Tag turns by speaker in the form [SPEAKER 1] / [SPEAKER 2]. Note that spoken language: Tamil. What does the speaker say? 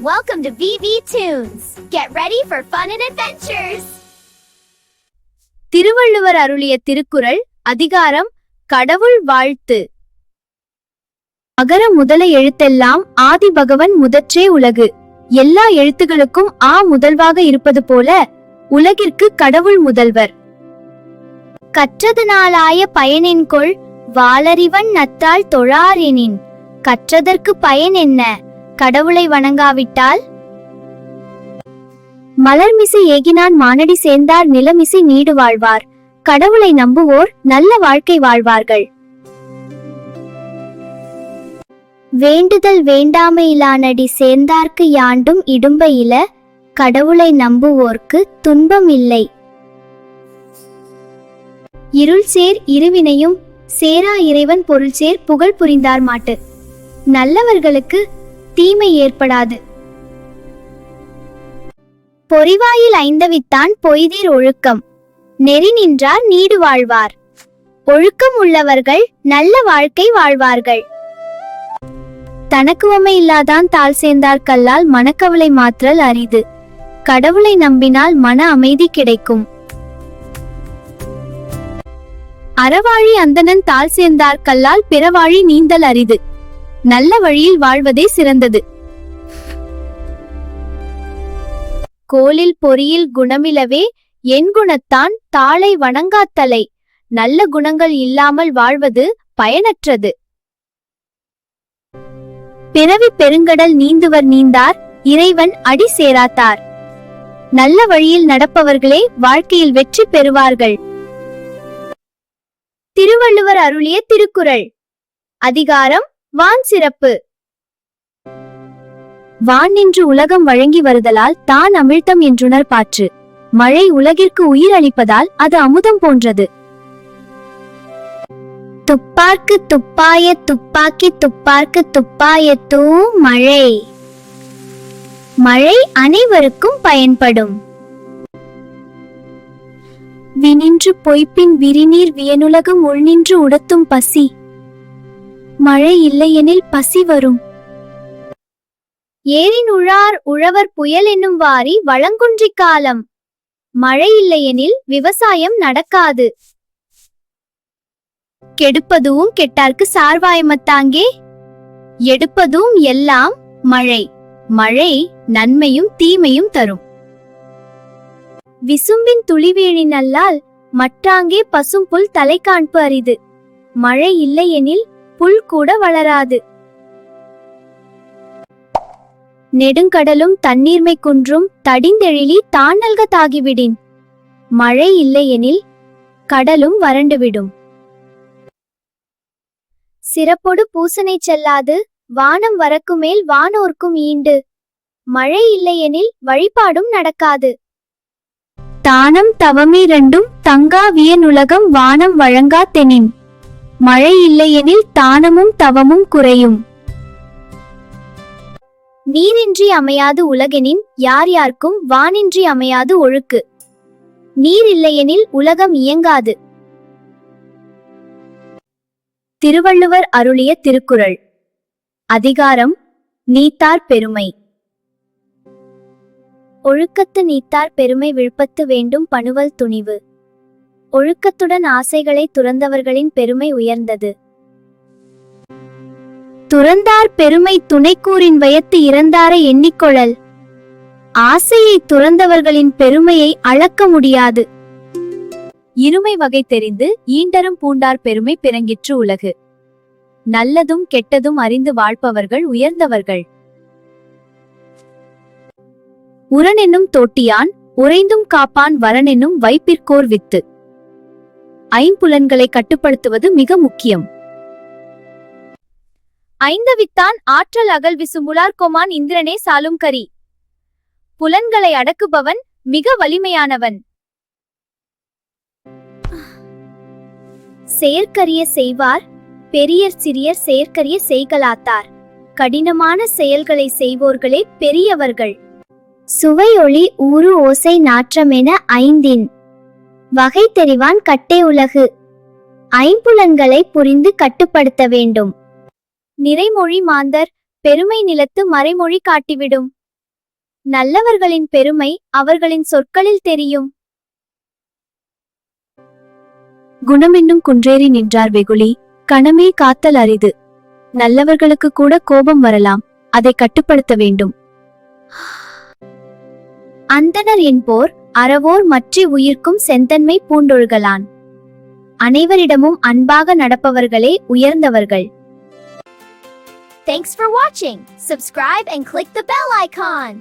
[SPEAKER 1] Welcome to VV Tunes. Get ready for fun and adventures.
[SPEAKER 2] Thiruvalluvar அருளிய திருக்குறள் அதிகாரம் கடவுள் வாழ்த்து. அகர முதல எழுத்தெல்லாம் ஆதி பகவன் முதற்றே உலகு. எல்லா எழுத்துகளுக்கும் முதல்வாக இருப்பது போல உலகிற்கு கடவுள் முதல்வர். கற்றதனாலாய பயனென்கொள் வாளறிவன் நத்தால் தொழாரெனின். கற்றதற்கு பயன் என்ன? கடவுளை வணங்காவிட்டால்? மலர்மிசை ஏகினான் மானடி சேர்ந்தார் நிலமிசை நீடு வாழ்வார். கடவுளை நம்புவோர் நல்ல வாழ்க்கை வாழ்வார்கள். வேண்டுதல் வேண்டாமையிலானடி சேர்ந்தார்க்கு யாண்டும் இடும்ப இல. கடவுளை நம்புவோர்க்கு துன்பம் இல்லை. இருள் சேர் இருவினையும் சேரா இறைவன் பொருள் சேர் புகழ் புரிந்தார் மாட்டு. நல்லவர்களுக்கு தீமை ஏற்படாது. பொறிவாயில் ஐந்தவித்தான் பொய்தீர் ஒழுக்கம். நெறி நின்றார் நீடு வாழ்வார். ஒழுக்கம் உள்ளவர்கள் நல்ல வாழ்க்கை வாழ்வார்கள். தனக்குவமை இல்லாதான் தாழ் சேர்ந்தார் கல்லால் மனக்கவலை மாற்றல் அரிது. கடவுளை நம்பினால் மன அமைதி கிடைக்கும். அறவாழி அந்தணன் தாழ் சேர்ந்தார் கல்லால் பிறவாழி நீந்தல் அரிது. நல்ல வழியில் வாழ்வதே சிறந்தது. கோலில் பொறியில் குணமிலவே என் குணத்தான் தாளை வணங்காத்தலை. நல்ல குணங்கள் இல்லாமல் வாழ்வது பயனற்றது. பிறவி பெருங்கடல் நீந்துவர் நீந்தார் இறைவன் அடி சேராத்தார். நல்ல வழியில் நடப்பவர்களே வாழ்க்கையில் வெற்றி பெறுவார்கள். திருவள்ளுவர் அருளிய திருக்குறள் அதிகாரம் வான் சிறப்பு. வான் நின்று உலகம் வழங்கி வருதலால் தான் அமிழ்தம் என்றுணர் பாற்று. மழை உலகிற்கு உயிர் அளிப்பதால் அது அமுதம் போன்றது. துப்பார்க்கு துப்பாய துப்பாக்கி துப்பார்க்கு துப்பாயத்தூ மழை. மழை அனைவருக்கும் பயன்படும். வினின்று பொய்ப்பின் விரிநீர் வியனுலகம் உள்நின்று உடத்தும் பசி. மழை இல்லையெனில் பசி வரும். ஏரின் உழார் உழவர் புயல் என்னும் வாரி வளங்குன்றி காலம். மழை இல்லையெனில் விவசாயம் நடக்காது. கெடுப்பதும் கெட்டார்க்கு சார்வாயமத்தாங்கே. எடுப்பதும் எல்லாம் மழை. மழை நன்மையும் தீமையும் தரும். விசும்பின் துளிவேணின் அல்லால் மற்றாங்கே பசும் புல் தலை காண்பு அரிது. மழை இல்லையெனில் புல் கூட வளராது. நெடுங்கடலும் தண்ணீர்மை குன்றும் தடிந்தெழிலி தானல்க தாகிவிடின். மழை இல்லையெனில் கடலும் வறண்டுவிடும். சிறப்பொடு பூசனை செல்லாது வானம் வரக்குமேல் வானோர்க்கும் ஈண்டு. மழை இல்லையெனில் வழிபாடும் நடக்காது. தானம் தவமிரண்டும் தங்கா வியனுலகம் வானம் வழங்கா தெனின். மழை இல்லையெனில் தானமும் தவமும் குறையும். நீரின்றி அமையாது உலகெனின் யார் யார்க்கும் வானின்றி அமையாது ஒழுக்கு. நீர் இல்லையெனில் உலகம் இயங்காது. திருவள்ளுவர் அருளிய திருக்குறள் அதிகாரம் நீத்தார் பெருமை. ஒழுக்கத்து நீத்தார் பெருமை விழுப்பத்து வேண்டும் பணுவல் துணிவு. ஒழுக்கத்துடன் ஆசைகளை துறந்தவர்களின் பெருமை உயர்ந்தது. துறந்தார் பெருமை துணைக்கூறின் வயத்து இறந்தாரை எண்ணிக்கொள்ளல். ஆசையை துறந்தவர்களின் பெருமையை அளக்க முடியாது. இருமை வகை தெரிந்து ஈண்டரும் பூண்டார் பெருமை பிறங்கிற்று உலகு. நல்லதும் கெட்டதும் அறிந்து வாழ்பவர்கள் உயர்ந்தவர்கள். உரனென்னும் தோட்டியான் உறைந்தும் காப்பான் வரனென்னும் வைப்பிற்கோர் வித்து. ஐம்புலன்களை கட்டுப்படுத்துவது மிக முக்கியம். ஐந்தவித்தான் ஆற்றல் அகல் விசும்புலார் கொமான் இந்திரனே சாலும் கரி. புலன்களை அடக்குபவன் மிக வலிமையானவன். செயற்கரிய செய்வார் பெரியர் சிறியர் செயற்கரிய செய்கலாத்தார். கடினமான செயல்களை செய்வோர்களே பெரியவர்கள். சுவை ஒளி ஊறு ஓசை நாற்றமென ஐந்தின் வகை தெரிவான் கட்டே உலகு. ஐம்புலன்களை புரிந்து கட்டுப்படுத்த வேண்டும். நிறைமொழி மாந்தர் பெருமை நிலத்து மறைமொழி காட்டிவிடும். நல்லவர்களின் பெருமை அவர்களின் சொற்களில் தெரியும். குணமென்னும் குன்றேறி நின்றார் வெகுளி, கணமே காத்தல் அரிது. நல்லவர்களுக்கு கூட கோபம் வரலாம், அதை கட்டுப்படுத்த வேண்டும். அந்தணர் என்போர் அறவோர் மற்றி உயிர்க்கும் செந்தன்மை பூண்டொழுகலான். அனைவரிடமும் அன்பாக நடப்பவர்களே உயர்ந்தவர்கள்.
[SPEAKER 1] Thanks for watching. Subscribe and click the bell icon.